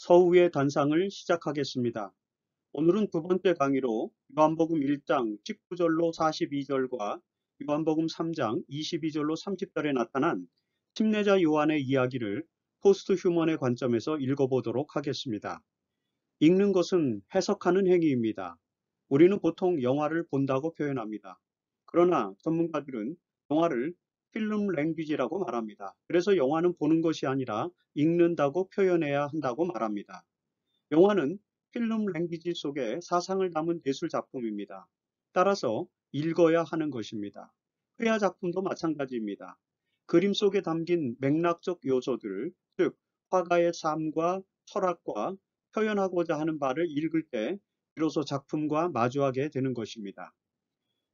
서우의 단상을 시작하겠습니다. 오늘은 두 번째 강의로 요한복음 1장 19절로 42절과 요한복음 3장 22절로 30절에 나타난 침례자 요한의 이야기를 포스트 휴먼의 관점에서 읽어보도록 하겠습니다. 읽는 것은 해석하는 행위입니다. 우리는 보통 영화를 본다고 표현합니다. 그러나 전문가들은 영화를 필름 랭귀지라고 말합니다. 그래서 영화는 보는 것이 아니라 읽는다고 표현해야 한다고 말합니다. 영화는 필름 랭귀지 속에 사상을 담은 예술 작품입니다. 따라서 읽어야 하는 것입니다. 회화 작품도 마찬가지입니다. 그림 속에 담긴 맥락적 요소들, 즉 화가의 삶과 철학과 표현하고자 하는 바를 읽을 때 비로소 작품과 마주하게 되는 것입니다.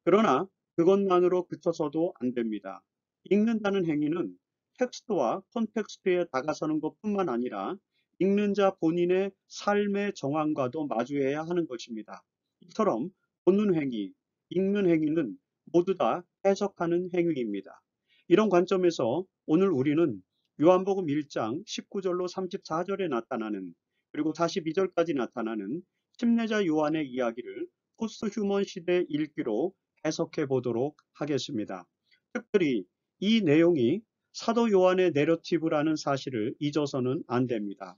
그러나 그것만으로 그쳐서도 안 됩니다. 읽는다는 행위는 텍스트와 콘텍스트에 다가서는 것뿐만 아니라 읽는 자 본인의 삶의 정황과도 마주해야 하는 것입니다. 이처럼 보는 행위, 읽는 행위는 모두 다 해석하는 행위입니다. 이런 관점에서 오늘 우리는 요한복음 1장 19절로 34절에 나타나는 그리고 42절까지 나타나는 침례자 요한의 이야기를 포스트 휴먼 시대 읽기로 해석해 보도록 하겠습니다. 특별히 이 내용이 사도 요한의 내러티브라는 사실을 잊어서는 안 됩니다.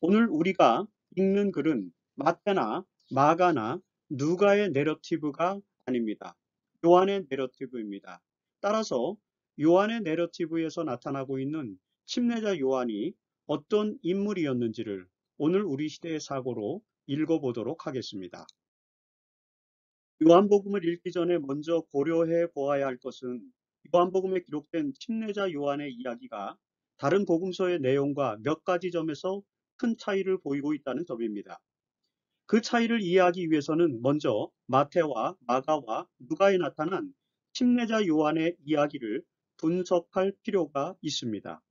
오늘 우리가 읽는 글은 마태나 마가나 누가의 내러티브가 아닙니다. 요한의 내러티브입니다. 따라서 요한의 내러티브에서 나타나고 있는 침례자 요한이 어떤 인물이었는지를 오늘 우리 시대의 사고로 읽어보도록 하겠습니다. 요한복음을 읽기 전에 먼저 고려해 보아야 할 것은 요한복음에 기록된 침례자 요한의 이야기가 다른 복음서의 내용과 몇 가지 점에서 큰 차이를 보이고 있다는 점입니다. 그 차이를 이해하기 위해서는 먼저 마태와 마가와 누가에 나타난 침례자 요한의 이야기를 분석할 필요가 있습니다.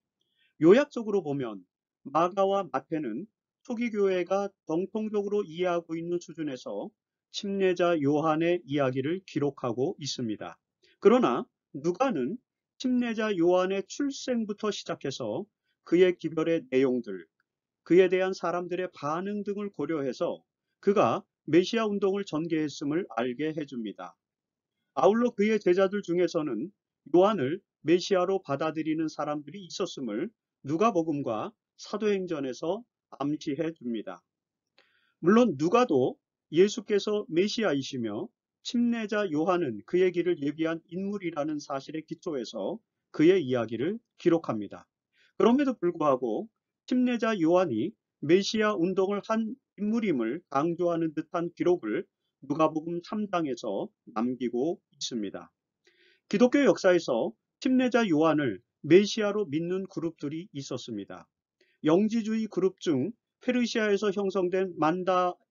요약적으로 보면 마가와 마태는 초기 교회가 정통적으로 이해하고 있는 수준에서 침례자 요한의 이야기를 기록하고 있습니다. 그러나 누가는 침례자 요한의 출생부터 시작해서 그의 기별의 내용들, 그에 대한 사람들의 반응 등을 고려해서 그가 메시아 운동을 전개했음을 알게 해줍니다. 아울러 그의 제자들 중에서는 요한을 메시아로 받아들이는 사람들이 있었음을 누가복음과 사도행전에서 암시해 줍니다. 물론 누가도 예수께서 메시아이시며 침례자 요한은 그의 길을 예비한 인물이라는 사실에 기초해서 그의 이야기를 기록합니다. 그럼에도 불구하고 침례자 요한이 메시아 운동을 한 인물임을 강조하는 듯한 기록을 누가복음 3장에서 남기고 있습니다. 기독교 역사에서 침례자 요한을 메시아로 믿는 그룹들이 있었습니다. 영지주의 그룹 중 페르시아에서 형성된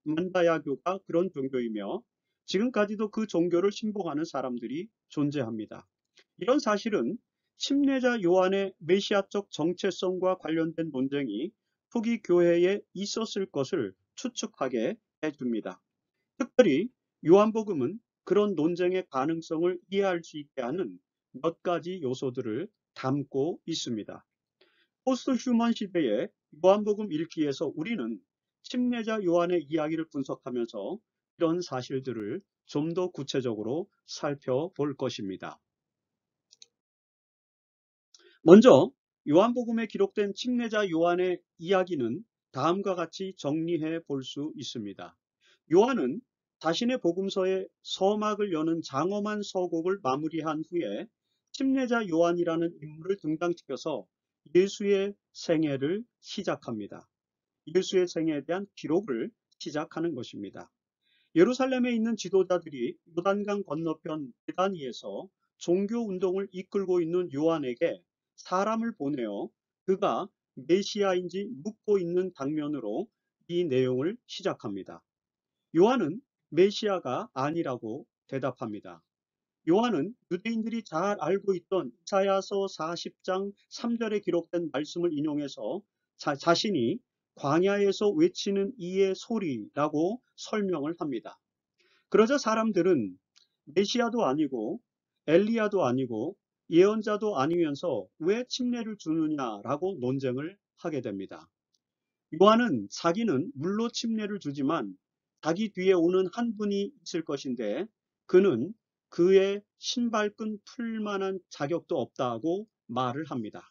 만다야교가 그런 종교이며 지금까지도 그 종교를 신봉하는 사람들이 존재합니다. 이런 사실은 침례자 요한의 메시아적 정체성과 관련된 논쟁이 초기 교회에 있었을 것을 추측하게 해줍니다. 특별히 요한복음은 그런 논쟁의 가능성을 이해할 수 있게 하는 몇 가지 요소들을 담고 있습니다. 포스트 휴먼 시대의 요한복음 읽기에서 우리는 침례자 요한의 이야기를 분석하면서 이런 사실들을 좀 더 구체적으로 살펴볼 것입니다. 먼저 요한복음에 기록된 침례자 요한의 이야기는 다음과 같이 정리해 볼 수 있습니다. 요한은 자신의 복음서에 서막을 여는 장엄한 서곡을 마무리한 후에 침례자 요한이라는 인물을 등장시켜서 예수의 생애를 시작합니다. 예수의 생애에 대한 기록을 시작하는 것입니다. 예루살렘에 있는 지도자들이 요단강 건너편 베다니에서 종교 운동을 이끌고 있는 요한에게 사람을 보내어 그가 메시아인지 묻고 있는 장면으로 이 내용을 시작합니다. 요한은 메시아가 아니라고 대답합니다. 요한은 유대인들이 잘 알고 있던 이사야서 40장 3절에 기록된 말씀을 인용해서 자신이 광야에서 외치는 이의 소리라고 설명을 합니다. 그러자 사람들은 메시아도 아니고 엘리야도 아니고 예언자도 아니면서 왜 침례를 주느냐라고 논쟁을 하게 됩니다. 요한은 자기는 물로 침례를 주지만 자기 뒤에 오는 한 분이 있을 것인데 그는 그의 신발끈 풀 만한 자격도 없다고 말을 합니다.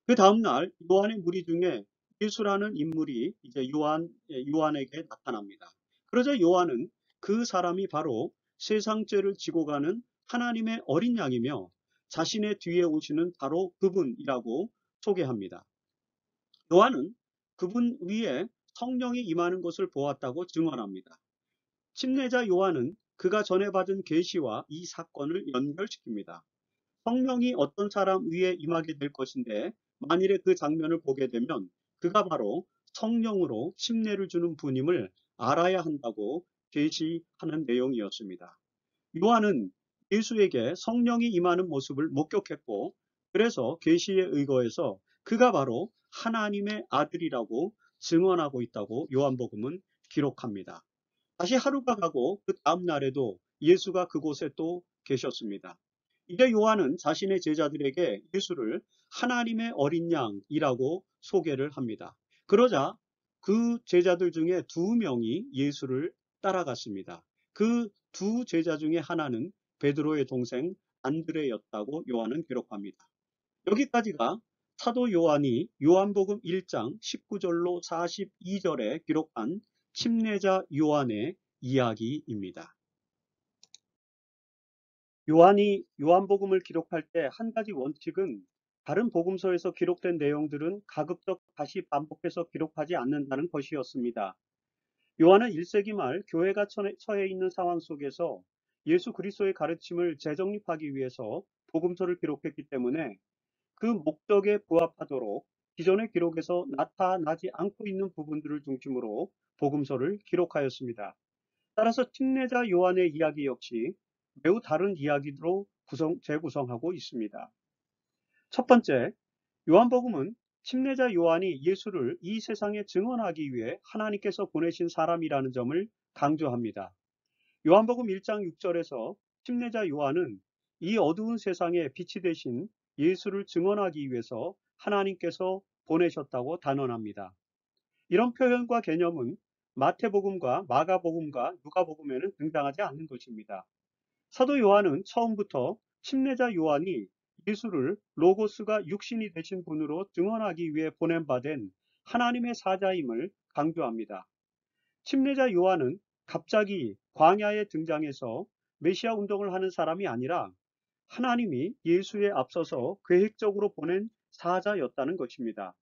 그 다음날 요한의 무리 중에 예수라는 인물이 이제 요한에게 나타납니다. 그러자 요한은 그 사람이 바로 세상 죄를 지고 가는 하나님의 어린 양이며 자신의 뒤에 오시는 바로 그분이라고 소개합니다. 요한은 그분 위에 성령이 임하는 것을 보았다고 증언합니다. 침례자 요한은 그가 전에 받은 계시와 이 사건을 연결시킵니다. 성령이 어떤 사람 위에 임하게 될 것인데 만일에 그 장면을 보게 되면 그가 바로 성령으로 침례를 주는 분임을 알아야 한다고 계시하는 내용이었습니다. 요한은 예수에게 성령이 임하는 모습을 목격했고 그래서 계시에 의거해서 그가 바로 하나님의 아들이라고 증언하고 있다고 요한복음은 기록합니다. 다시 하루가 가고 그 다음 날에도 예수가 그곳에 또 계셨습니다. 이제 요한은 자신의 제자들에게 예수를 하나님의 어린 양이라고 소개를 합니다. 그러자 그 제자들 중에 2명이 예수를 따라갔습니다. 그 2제자 중에 하나는 베드로의 동생 안드레였다고 요한은 기록합니다. 여기까지가 사도 요한이 요한복음 1장 19절로 42절에 기록한 침례자 요한의 이야기입니다. 요한이 요한복음을 기록할 때 한 가지 원칙은 다른 복음서에서 기록된 내용들은 가급적 다시 반복해서 기록하지 않는다는 것이었습니다. 요한은 1세기 말 교회가 처해 있는 상황 속에서 예수 그리스도의 가르침을 재정립하기 위해서 복음서를 기록했기 때문에 그 목적에 부합하도록 기존의 기록에서 나타나지 않고 있는 부분들을 중심으로 복음서를 기록하였습니다. 따라서 침례자 요한의 이야기 역시 매우 다른 이야기로 재구성하고 있습니다. 첫 번째, 요한복음은 침례자 요한이 예수를 이 세상에 증언하기 위해 하나님께서 보내신 사람이라는 점을 강조합니다. 요한복음 1장 6절에서 침례자 요한은 이 어두운 세상에 빛이 되신 예수를 증언하기 위해서 하나님께서 보내셨다고 단언합니다. 이런 표현과 개념은 마태복음과 마가복음과 누가복음에는 등장하지 않는 것입니다. 사도 요한은 처음부터 침례자 요한이 예수를 로고스가 육신이 되신 분으로 증언하기 위해 보냄받은 하나님의 사자임을 강조합니다. 침례자 요한은 갑자기 광야에 등장해서 메시아 운동을 하는 사람이 아니라 하나님이 예수에 앞서서 계획적으로 보낸 사자였다는 것입니다.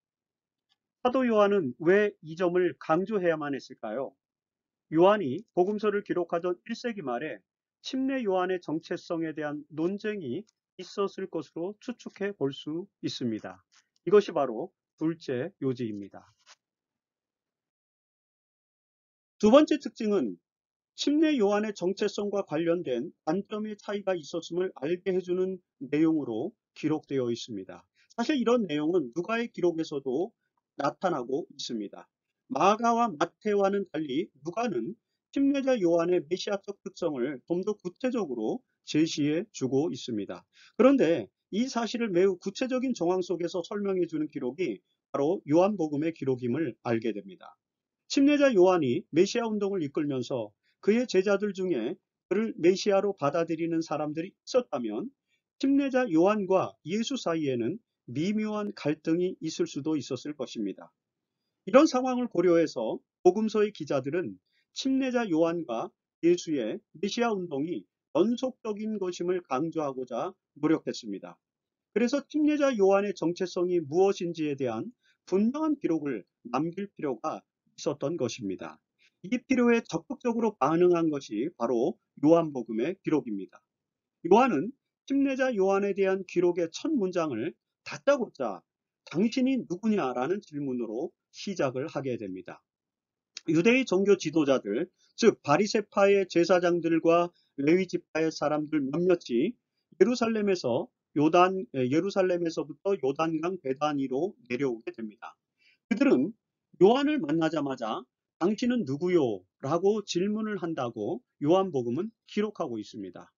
사도 요한은 왜 이 점을 강조해야만 했을까요? 요한이 복음서를 기록하던 1세기 말에 침례 요한의 정체성에 대한 논쟁이 있었을 것으로 추측해 볼 수 있습니다. 이것이 바로 둘째 요지입니다. 두 번째 특징은 침례 요한의 정체성과 관련된 관점의 차이가 있었음을 알게 해주는 내용으로 기록되어 있습니다. 사실 이런 내용은 누가의 기록에서도 나타나고 있습니다. 마가와 마태와는 달리 누가는 침례자 요한의 메시아적 특성을 좀 더 구체적으로 제시해 주고 있습니다. 그런데 이 사실을 매우 구체적인 정황 속에서 설명해 주는 기록이 바로 요한복음의 기록임을 알게 됩니다. 침례자 요한이 메시아 운동을 이끌면서 그의 제자들 중에 그를 메시아로 받아들이는 사람들이 있었다면 침례자 요한과 예수 사이에는 미묘한 갈등이 있을 수도 있었을 것입니다. 이런 상황을 고려해서 복음서의 기자들은 침례자 요한과 예수의 메시아 운동이 연속적인 것임을 강조하고자 노력했습니다. 그래서 침례자 요한의 정체성이 무엇인지에 대한 분명한 기록을 남길 필요가 있었던 것입니다. 이 필요에 적극적으로 반응한 것이 바로 요한복음의 기록입니다. 요한은 침례자 요한에 대한 기록의 첫 문장을 다짜고짜 당신이 누구냐라는 질문으로 시작을 하게 됩니다. 유대의 종교 지도자들, 즉 바리새파의 제사장들과 레위 지파의 사람들 몇몇이 예루살렘에서부터 요단강 배단위로 내려오게 됩니다. 그들은 요한을 만나자마자 당신은 누구요? 라고 질문을 한다고 요한복음은 기록하고 있습니다.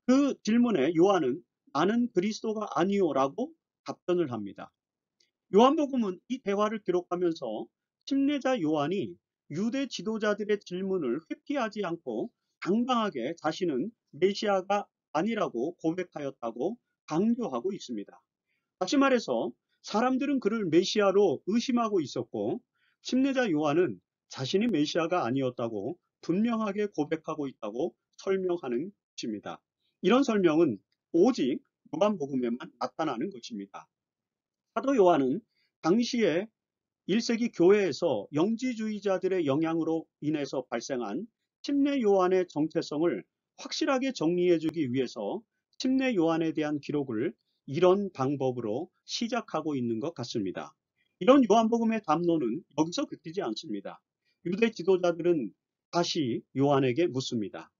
그 질문에 요한은 나는 그리스도가 아니요 라고 답변을 합니다. 요한복음은 이 대화를 기록하면서 침례자 요한이 유대 지도자들의 질문을 회피하지 않고 당당하게 자신은 메시아가 아니라고 고백하였다고 강조하고 있습니다. 다시 말해서 사람들은 그를 메시아로 의심하고 있었고 침례자 요한은 자신이 메시아가 아니었다고 분명하게 고백하고 있다고 설명하는 것입니다. 이런 설명은 오직 요한복음에만 나타나는 것입니다. 사도 요한은 당시에 1세기 교회에서 영지주의자들의 영향으로 인해서 발생한 침례 요한의 정체성을 확실하게 정리해주기 위해서 침례 요한에 대한 기록을 이런 방법으로 시작하고 있는 것 같습니다. 이런 요한복음의 담론은 여기서 그치지 않습니다. 유대 지도자들은 다시 요한에게 묻습니다.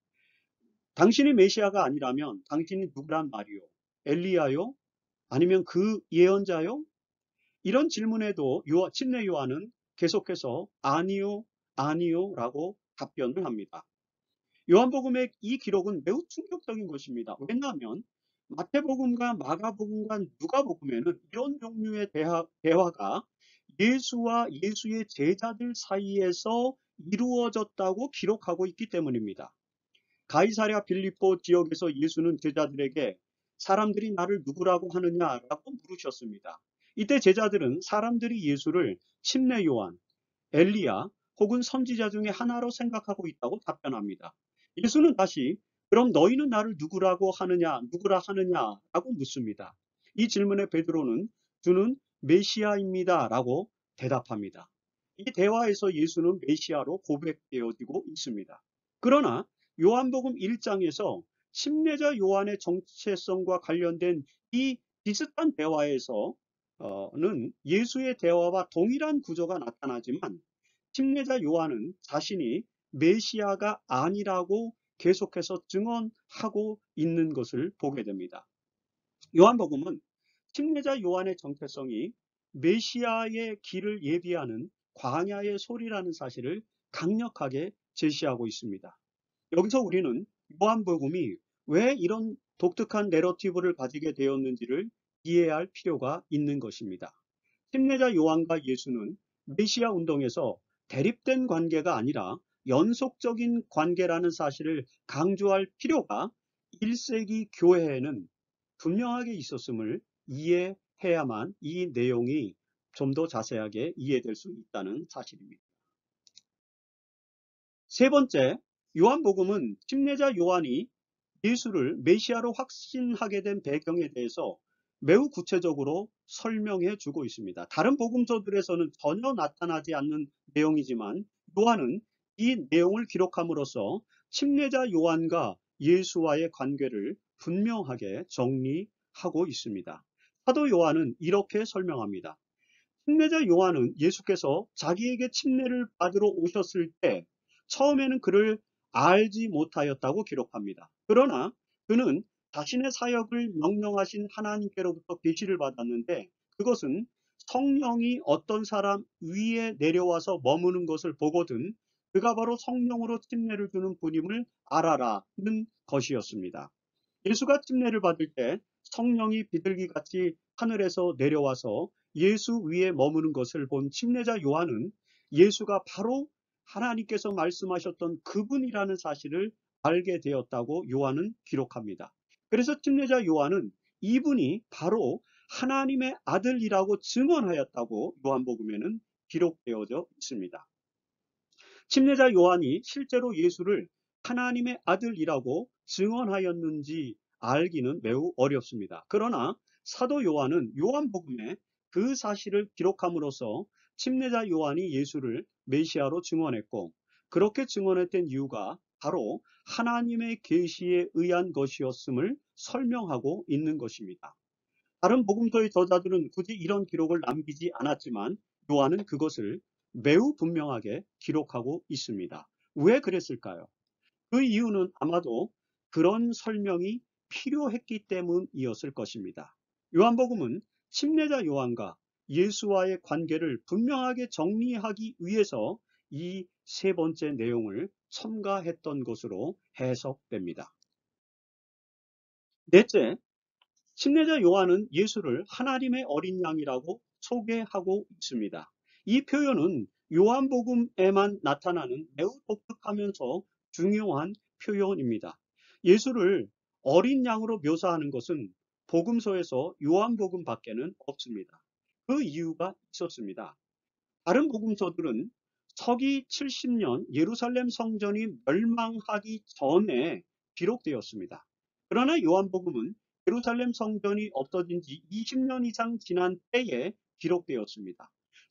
당신이 메시아가 아니라면 당신이 누구란 말이요? 엘리야요? 아니면 그 예언자요? 이런 질문에도 침례 요한은 계속해서 아니요, 아니요 라고 답변을 합니다. 요한복음의 이 기록은 매우 충격적인 것입니다. 왜냐하면 마태복음과 마가복음과 누가복음에는 이런 종류의 대화가 예수와 예수의 제자들 사이에서 이루어졌다고 기록하고 있기 때문입니다. 가이사랴 빌립보 지역에서 예수는 제자들에게 사람들이 나를 누구라고 하느냐라고 물으셨습니다. 이때 제자들은 사람들이 예수를 침례 요한, 엘리야 혹은 선지자 중에 하나로 생각하고 있다고 답변합니다. 예수는 다시 그럼 너희는 나를 누구라 하느냐라고 묻습니다. 이 질문에 베드로는 주는 메시아입니다라고 대답합니다. 이 대화에서 예수는 메시아로 고백되어지고 있습니다. 그러나 요한복음 1장에서 침례자 요한의 정체성과 관련된 이 비슷한 대화에서는 예수의 대화와 동일한 구조가 나타나지만 침례자 요한은 자신이 메시아가 아니라고 계속해서 증언하고 있는 것을 보게 됩니다. 요한복음은 침례자 요한의 정체성이 메시아의 길을 예비하는 광야의 소리라는 사실을 강력하게 제시하고 있습니다. 여기서 우리는 요한복음이 왜 이런 독특한 내러티브를 가지게 되었는지를 이해할 필요가 있는 것입니다. 침례자 요한과 예수는 메시아 운동에서 대립된 관계가 아니라 연속적인 관계라는 사실을 강조할 필요가 1세기 교회에는 분명하게 있었음을 이해해야만 이 내용이 좀 더 자세하게 이해될 수 있다는 사실입니다. 세 번째, 요한복음은 침례자 요한이 예수를 메시아로 확신하게 된 배경에 대해서 매우 구체적으로 설명해 주고 있습니다. 다른 복음서들에서는 전혀 나타나지 않는 내용이지만 요한은 이 내용을 기록함으로써 침례자 요한과 예수와의 관계를 분명하게 정리하고 있습니다. 사도 요한은 이렇게 설명합니다. 침례자 요한은 예수께서 자기에게 침례를 받으러 오셨을 때 처음에는 그를 알지 못하였다고 기록합니다. 그러나 그는 자신의 사역을 명령하신 하나님께로부터 계시를 받았는데 그것은 성령이 어떤 사람 위에 내려와서 머무는 것을 보거든 그가 바로 성령으로 침례를 주는 분임을 알아라는 것이었습니다. 예수가 침례를 받을 때 성령이 비둘기같이 하늘에서 내려와서 예수 위에 머무는 것을 본 침례자 요한은 예수가 바로 하나님께서 말씀하셨던 그분이라는 사실을 알게 되었다고 요한은 기록합니다. 그래서 침례자 요한은 이분이 바로 하나님의 아들이라고 증언하였다고 요한복음에는 기록되어져 있습니다. 침례자 요한이 실제로 예수를 하나님의 아들이라고 증언하였는지 알기는 매우 어렵습니다. 그러나 사도 요한은 요한복음에 그 사실을 기록함으로써 침례자 요한이 예수를 메시아로 증언했고 그렇게 증언했던 이유가 바로 하나님의 계시에 의한 것이었음을 설명하고 있는 것입니다. 다른 복음서의 저자들은 굳이 이런 기록을 남기지 않았지만 요한은 그것을 매우 분명하게 기록하고 있습니다. 왜 그랬을까요? 그 이유는 아마도 그런 설명이 필요했기 때문이었을 것입니다. 요한복음은 침례자 요한과 예수와의 관계를 분명하게 정리하기 위해서 이 세 번째 내용을 첨가했던 것으로 해석됩니다. 넷째, 침례자 요한은 예수를 하나님의 어린 양이라고 소개하고 있습니다. 이 표현은 요한복음에만 나타나는 매우 독특하면서 중요한 표현입니다. 예수를 어린 양으로 묘사하는 것은 복음서에서 요한복음 밖에는 없습니다. 그 이유가 있었습니다. 다른 복음서들은 서기 70년 예루살렘 성전이 멸망하기 전에 기록되었습니다. 그러나 요한복음은 예루살렘 성전이 없어진 지 20년 이상 지난 때에 기록되었습니다.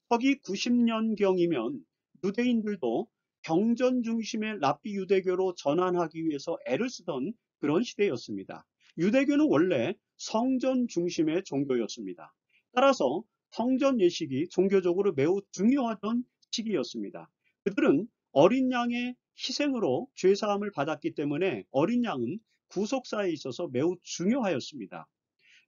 서기 90년경이면 유대인들도 경전 중심의 랍비 유대교로 전환하기 위해서 애를 쓰던 그런 시대였습니다. 유대교는 원래 성전 중심의 종교였습니다. 따라서 성전 예식이 종교적으로 매우 중요하던 시기였습니다. 그들은 어린 양의 희생으로 죄사함을 받았기 때문에 어린 양은 구속사에 있어서 매우 중요하였습니다.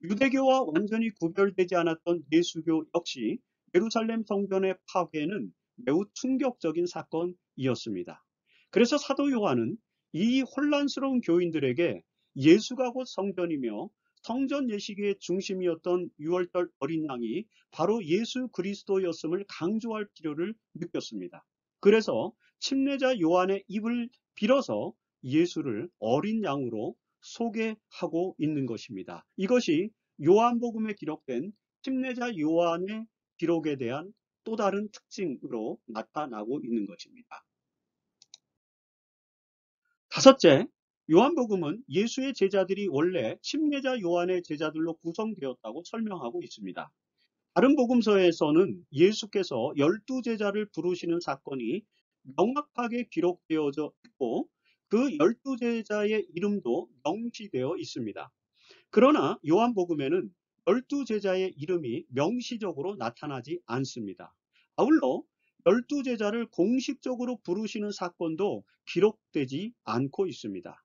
유대교와 완전히 구별되지 않았던 예수교 역시 예루살렘 성전의 파괴는 매우 충격적인 사건이었습니다. 그래서 사도 요한은 이 혼란스러운 교인들에게 예수가 곧 성전이며 성전 예식의 중심이었던 6월절 어린 양이 바로 예수 그리스도였음을 강조할 필요를 느꼈습니다. 그래서 침례자 요한의 입을 빌어서 예수를 어린 양으로 소개하고 있는 것입니다. 이것이 요한복음에 기록된 침례자 요한의 기록에 대한 또 다른 특징으로 나타나고 있는 것입니다. 다섯째, 요한복음은 예수의 제자들이 원래 침례자 요한의 제자들로 구성되었다고 설명하고 있습니다. 다른 복음서에서는 예수께서 12제자를 부르시는 사건이 명확하게 기록되어져 있고 그 12제자의 이름도 명시되어 있습니다. 그러나 요한복음에는 12제자의 이름이 명시적으로 나타나지 않습니다. 아울러 12제자를 공식적으로 부르시는 사건도 기록되지 않고 있습니다.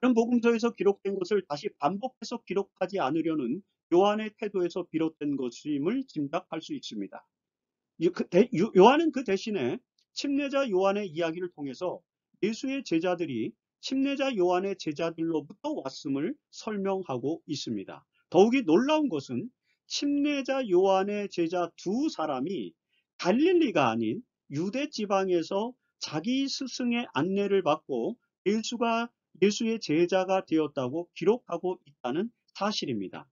다른 복음서에서 기록된 것을 다시 반복해서 기록하지 않으려는 요한의 태도에서 비롯된 것임을 짐작할 수 있습니다. 요한은 그 대신에 침례자 요한의 이야기를 통해서 예수의 제자들이 침례자 요한의 제자들로부터 왔음을 설명하고 있습니다. 더욱이 놀라운 것은 침례자 요한의 제자 두 사람이 갈릴리가 아닌 유대 지방에서 자기 스승의 안내를 받고 예수의 제자가 되었다고 기록하고 있다는 사실입니다.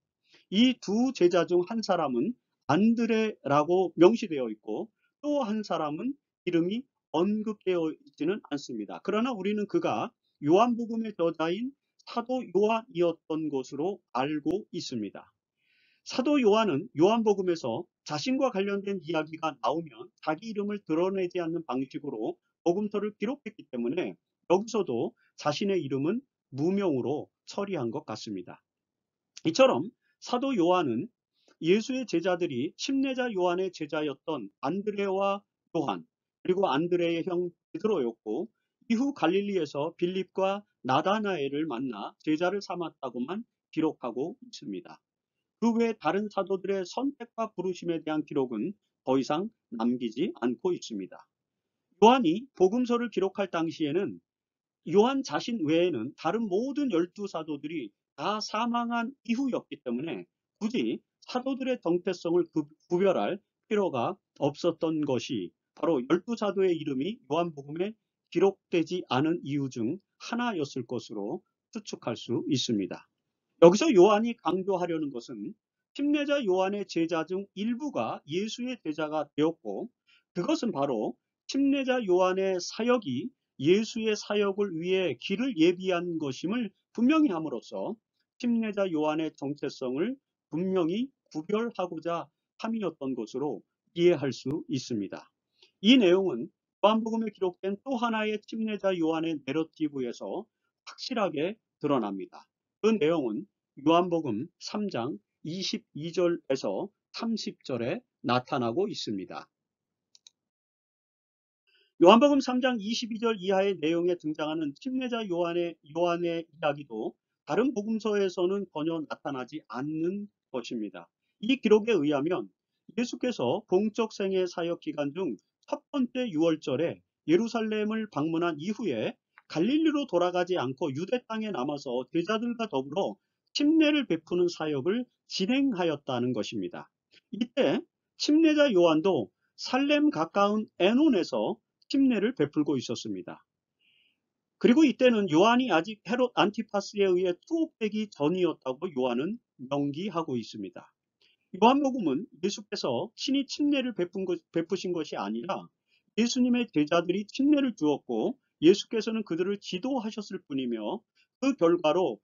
이 두 제자 중 한 사람은 안드레라고 명시되어 있고 또 한 사람은 이름이 언급되어 있지는 않습니다. 그러나 우리는 그가 요한복음의 저자인 사도 요한이었던 것으로 알고 있습니다. 사도 요한은 요한복음에서 자신과 관련된 이야기가 나오면 자기 이름을 드러내지 않는 방식으로 복음서를 기록했기 때문에 여기서도 자신의 이름은 무명으로 처리한 것 같습니다. 이처럼 사도 요한은 예수의 제자들이 침례자 요한의 제자였던 안드레와 요한, 그리고 안드레의 형 베드로였고 이후 갈릴리에서 빌립과 나다나엘을 만나 제자를 삼았다고만 기록하고 있습니다. 그 외 다른 사도들의 선택과 부르심에 대한 기록은 더 이상 남기지 않고 있습니다. 요한이 복음서를 기록할 당시에는 요한 자신 외에는 다른 모든 12사도들이 다 사망한 이후였기 때문에 굳이 사도들의 정체성을 구별할 필요가 없었던 것이 바로 12사도의 이름이 요한복음에 기록되지 않은 이유 중 하나였을 것으로 추측할 수 있습니다. 여기서 요한이 강조하려는 것은 침례자 요한의 제자 중 일부가 예수의 제자가 되었고 그것은 바로 침례자 요한의 사역이 예수의 사역을 위해 길을 예비한 것임을 분명히 함으로써 침례자 요한의 정체성을 분명히 구별하고자 함이었던 것으로 이해할 수 있습니다. 이 내용은 요한복음에 기록된 또 하나의 침례자 요한의 내러티브에서 확실하게 드러납니다. 그 내용은 요한복음 3장 22절에서 30절에 나타나고 있습니다. 요한복음 3장 22절 이하의 내용에 등장하는 침례자 요한의 이야기도 다른 복음서에서는 전혀 나타나지 않는 것입니다. 이 기록에 의하면 예수께서 공적 생애 사역 기간 중 첫 번째 6월절에 예루살렘을 방문한 이후에 갈릴리로 돌아가지 않고 유대 땅에 남아서 제자들과 더불어 침례를 베푸는 사역을 진행하였다는 것입니다. 이때 침례자 요한도 살렘 가까운 에논에서 침례를 베풀고 있었습니다. 그리고 이때는 요한이 아직 헤롯 안티파스에 의해 투옥되기 전이었다고 요한은 명기하고 있습니다. 요한복음은 예수께서 친히 침례를 베푸신 것이 아니라 예수님의 제자들이 침례를 주었고 예수께서는 그들을 지도하셨을 뿐이며 그 결과로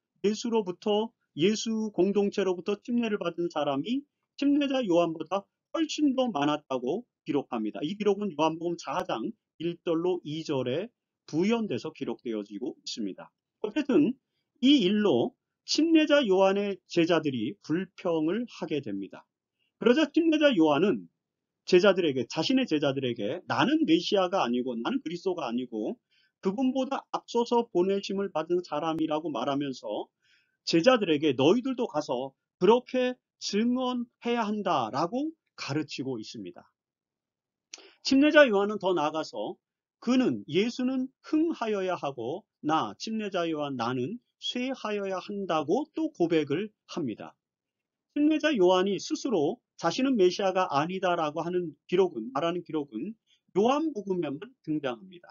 예수 공동체로부터 침례를 받은 사람이 침례자 요한보다 훨씬 더 많았다고 기록합니다. 이 기록은 요한복음 4장 1절로 2절에 부연돼서 기록되어지고 있습니다. 어쨌든 이 일로 침례자 요한의 제자들이 불평을 하게 됩니다. 그러자 침례자 요한은 자신의 제자들에게 나는 메시아가 아니고 나는 그리스도가 아니고 그분보다 앞서서 보내심을 받은 사람이라고 말하면서 제자들에게 너희들도 가서 그렇게 증언해야 한다라고 가르치고 있습니다. 침례자 요한은 더 나아가서 예수는 흥하여야 하고 침례자 요한 나는 쇠하여야 한다고 또 고백을 합니다. 침례자 요한이 스스로 자신은 메시아가 아니다라고 말하는 기록은 요한복음에만 등장합니다.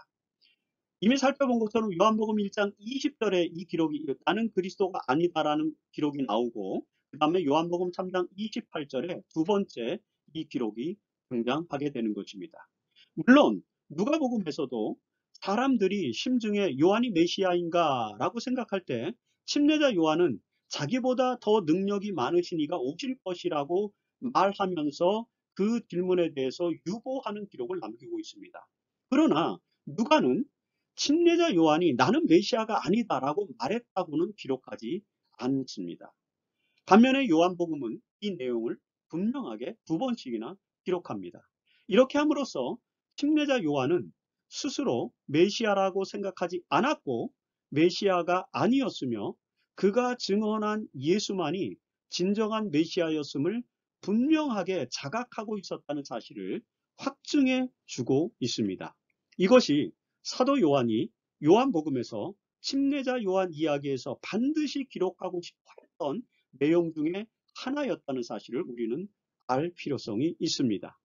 이미 살펴본 것처럼 요한복음 1장 20절에 이 기록이 나는 그리스도가 아니다라는 기록이 나오고 그 다음에 요한복음 3장 28절에 두 번째 이 기록이 등장하게 되는 것입니다. 물론 누가복음에서도 사람들이 심중에 요한이 메시아인가 라고 생각할 때 침례자 요한은 자기보다 더 능력이 많으신 이가 오실 것이라고 말하면서 그 질문에 대해서 유보하는 기록을 남기고 있습니다. 그러나 누가는 침례자 요한이 나는 메시아가 아니다라고 말했다고는 기록하지 않습니다. 반면에 요한복음은 이 내용을 분명하게 두 번씩이나 기록합니다. 이렇게 함으로써 침례자 요한은 스스로 메시아라고 생각하지 않았고 메시아가 아니었으며 그가 증언한 예수만이 진정한 메시아였음을 분명하게 자각하고 있었다는 사실을 확증해 주고 있습니다. 이것이 사도 요한이 요한복음에서 침례자 요한 이야기에서 반드시 기록하고 싶어 했던 내용 중에 하나였다는 사실을 우리는 알 필요성이 있습니다.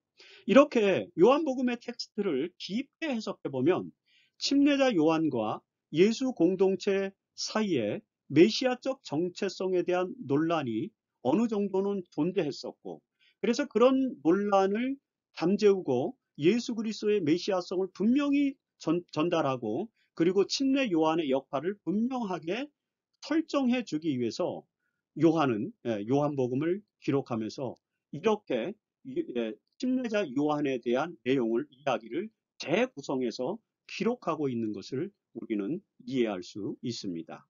이렇게 요한복음의 텍스트를 깊게 해석해 보면 침례자 요한과 예수 공동체 사이에 메시아적 정체성에 대한 논란이 어느 정도는 존재했었고 그래서 그런 논란을 잠재우고 예수 그리스도의 메시아성을 분명히 전달하고 그리고 침례 요한의 역할을 분명하게 설정해 주기 위해서 요한복음을 기록하면서 이렇게 침례자 요한에 대한 이야기를 재구성해서 기록하고 있는 것을 우리는 이해할 수 있습니다.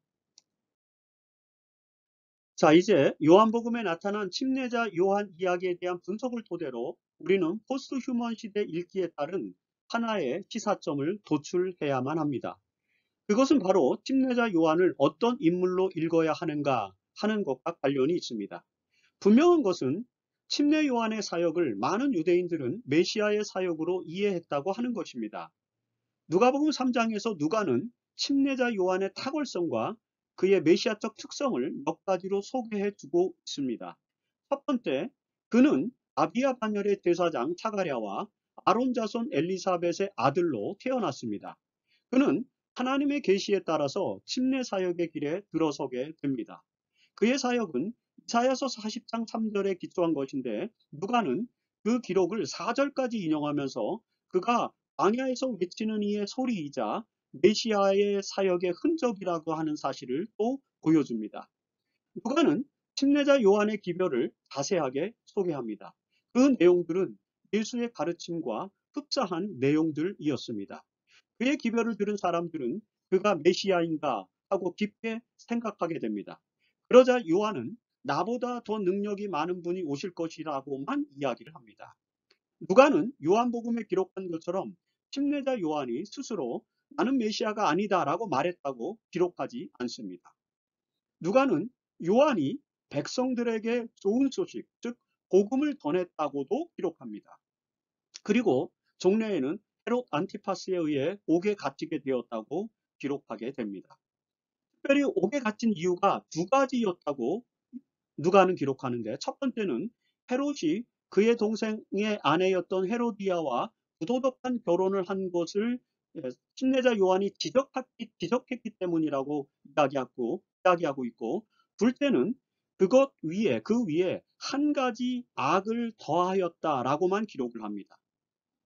자, 이제 요한복음에 나타난 침례자 요한 이야기에 대한 분석을 토대로 우리는 포스트 휴먼 시대 읽기에 따른 하나의 시사점을 도출해야만 합니다. 그것은 바로 침례자 요한을 어떤 인물로 읽어야 하는가 하는 것과 관련이 있습니다. 분명한 것은 침례 요한의 사역을 많은 유대인들은 메시아의 사역으로 이해했다고 하는 것입니다. 누가복음 3장에서 누가는 침례자 요한의 탁월성과 그의 메시아적 특성을 몇 가지로 소개해 주고 있습니다. 첫 번째, 그는 아비야 반열의 제사장 사가랴와 아론 자손 엘리사벳의 아들로 태어났습니다. 그는 하나님의 계시에 따라서 침례 사역의 길에 들어서게 됩니다. 그의 사역은 이사야서 40장 3절에 기초한 것인데 누가는 그 기록을 4절까지 인용하면서 그가 광야에서 외치는 이의 소리이자 메시아의 사역의 흔적이라고 하는 사실을 또 보여줍니다. 누가는 침례자 요한의 기별을 자세하게 소개합니다. 그 내용들은 예수의 가르침과 흡사한 내용들이었습니다. 그의 기별을 들은 사람들은 그가 메시아인가 하고 깊게 생각하게 됩니다. 그러자 요한은 나보다 더 능력이 많은 분이 오실 것이라고만 이야기를 합니다. 누가는 요한복음에 기록한 것처럼 침례자 요한이 스스로 나는 메시아가 아니다라고 말했다고 기록하지 않습니다. 누가는 요한이 백성들에게 좋은 소식, 즉 복음을 전했다고도 기록합니다. 그리고 종래에는 헤롯 안티파스에 의해 옥에 갇히게 되었다고 기록하게 됩니다. 특별히 옥에 갇힌 이유가 두 가지였다고 누가는 기록하는데 첫 번째는 헤롯이 그의 동생의 아내였던 헤로디아와 부도덕한 결혼을 한 것을 침례자 요한이 지적했기 때문이라고 이야기하고 있고, 둘째는 그 위에 한 가지 악을 더하였다라고만 기록을 합니다.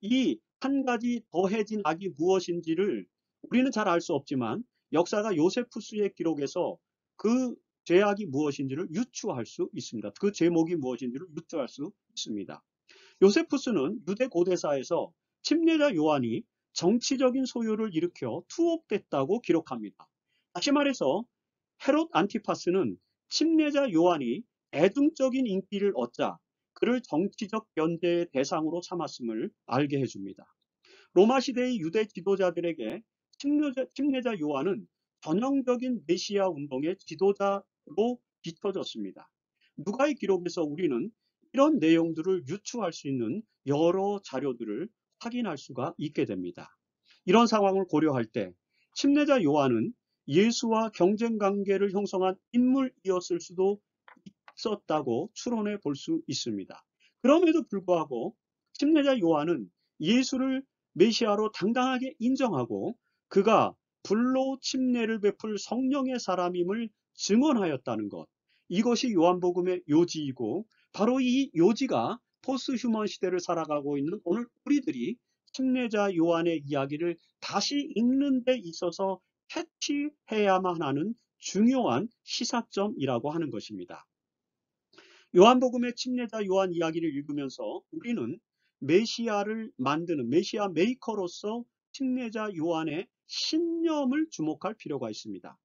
이 한 가지 더해진 악이 무엇인지를 우리는 잘 알 수 없지만 역사가 요세푸스의 기록에서 그 죄악이 무엇인지를 유추할 수 있습니다. 그 제목이 무엇인지를 유추할 수 있습니다. 요세푸스는 유대 고대사에서 침례자 요한이 정치적인 소요를 일으켜 투옥됐다고 기록합니다. 다시 말해서 헤롯 안티파스는 침례자 요한이 대중적인 인기를 얻자 그를 정치적 변제의 대상으로 삼았음을 알게 해줍니다. 로마 시대의 유대 지도자들에게 침례자 요한은 전형적인 메시아 운동의 지도자로 비춰졌습니다. 누가의 기록에서 우리는 이런 내용들을 유추할 수 있는 여러 자료들을 확인할 수가 있게 됩니다. 이런 상황을 고려할 때 침례자 요한은 예수와 경쟁 관계를 형성한 인물이었을 수도 있었다고 추론해 볼 수 있습니다. 그럼에도 불구하고 침례자 요한은 예수를 메시아로 당당하게 인정하고 그가 불로 침례를 베풀 성령의 사람임을 증언하였다는 것. 이것이 요한복음의 요지이고 바로 이 요지가 포스트 휴먼 시대를 살아가고 있는 오늘 우리들이 침례자 요한의 이야기를 다시 읽는 데 있어서 캐치해야만 하는 중요한 시사점이라고 하는 것입니다. 요한복음의 침례자 요한 이야기를 읽으면서 우리는 메시아를 만드는 메시아 메이커로서 침례자 요한의 신념을 주목할 필요가 있습니다.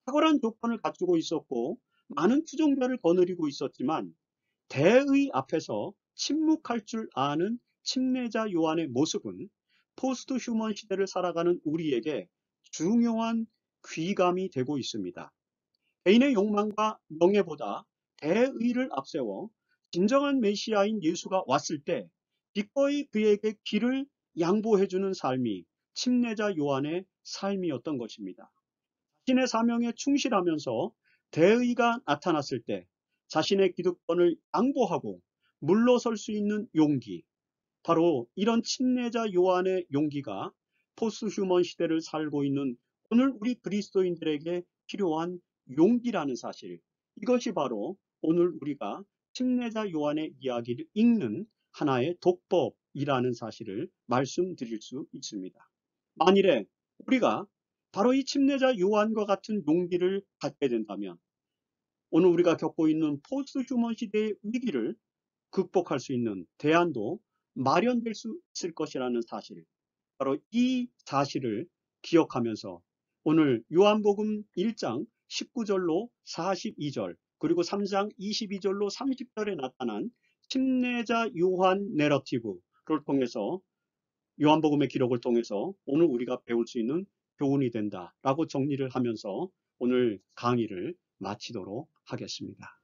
탁월한 조건을 갖추고 있었고 많은 추종자를 거느리고 있었지만 대의 앞에서 침묵할 줄 아는 침례자 요한의 모습은 포스트 휴먼 시대를 살아가는 우리에게 중요한 귀감이 되고 있습니다. 개인의 욕망과 명예보다 대의를 앞세워 진정한 메시아인 예수가 왔을 때 기꺼이 그에게 길을 양보해주는 삶이 침례자 요한의 삶이었던 것입니다. 자신의 사명에 충실하면서 대의가 나타났을 때 자신의 기득권을 양보하고 물러설 수 있는 용기, 바로 이런 침례자 요한의 용기가 포스트 휴먼 시대를 살고 있는 오늘 우리 그리스도인들에게 필요한 용기라는 사실, 이것이 바로 오늘 우리가 침례자 요한의 이야기를 읽는 하나의 독법이라는 사실을 말씀드릴 수 있습니다. 만일에 우리가 바로 이 침례자 요한과 같은 용기를 갖게 된다면 오늘 우리가 겪고 있는 포스트 휴먼 시대의 위기를 극복할 수 있는 대안도 마련될 수 있을 것이라는 사실, 바로 이 사실을 기억하면서 오늘 요한복음 1장 19절로 42절 그리고 3장 22절로 30절에 나타난 침례자 요한 내러티브를 통해서 요한복음의 기록을 통해서 오늘 우리가 배울 수 있는 교훈이 된다라고 정리를 하면서 오늘 강의를 마치도록 하겠습니다.